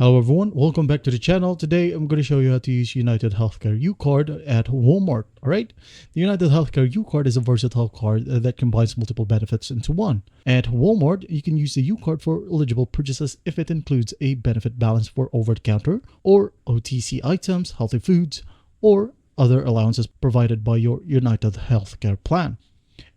Hello everyone, welcome back to the channel. Today I'm going to show you how to use UnitedHealthCare UCard at Walmart. Alright, the UnitedHealthCare UCard is a versatile card that combines multiple benefits into one. At Walmart, you can use the UCard for eligible purchases if it includes a benefit balance for over-the-counter or OTC items, healthy foods, or other allowances provided by your UnitedHealthCare plan.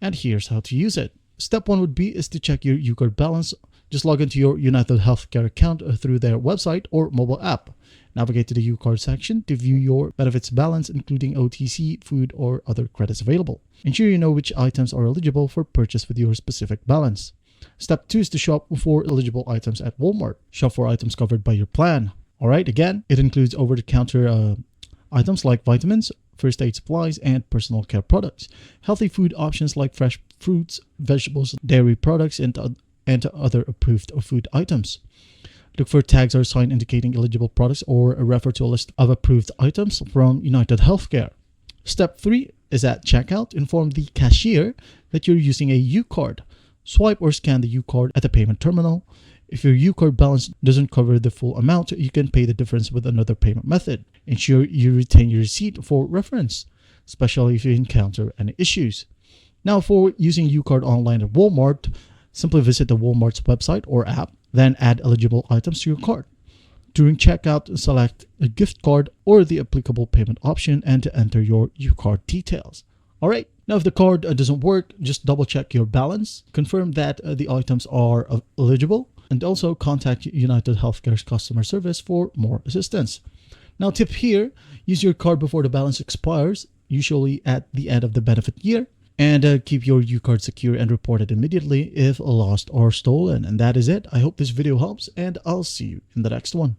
And here's how to use it. Step 1 would be to check your UCard balance. Just log into your UnitedHealthCare account through their website or mobile app. Navigate to the UCard section to view your benefits balance, including OTC, food, or other credits available. Ensure you know which items are eligible for purchase with your specific balance. Step 2 is to shop for eligible items at Walmart. Shop for items covered by your plan. Alright, again, it includes over-the-counter items like vitamins, first aid supplies, and personal care products. Healthy food options like fresh fruits, vegetables, dairy products, and other approved food items. Look for tags or sign indicating eligible products or refer to a list of approved items from UnitedHealthCare. Step 3 is at checkout. Inform the cashier that you're using a UCard. Swipe or scan the UCard at the payment terminal. If your UCard balance doesn't cover the full amount, you can pay the difference with another payment method. Ensure you retain your receipt for reference, especially if you encounter any issues. Now, for using UCard online at Walmart, simply visit the Walmart's website or app, then add eligible items to your cart. During checkout, select a gift card or the applicable payment option and enter your UCard details. Alright, now if the card doesn't work, just double check your balance, confirm that the items are eligible, and also contact UnitedHealthCare's customer service for more assistance. Now tip here, use your card before the balance expires, usually at the end of the benefit year. And keep your UCard secure and report it immediately if lost or stolen. And that is it. I hope this video helps, and I'll see you in the next one.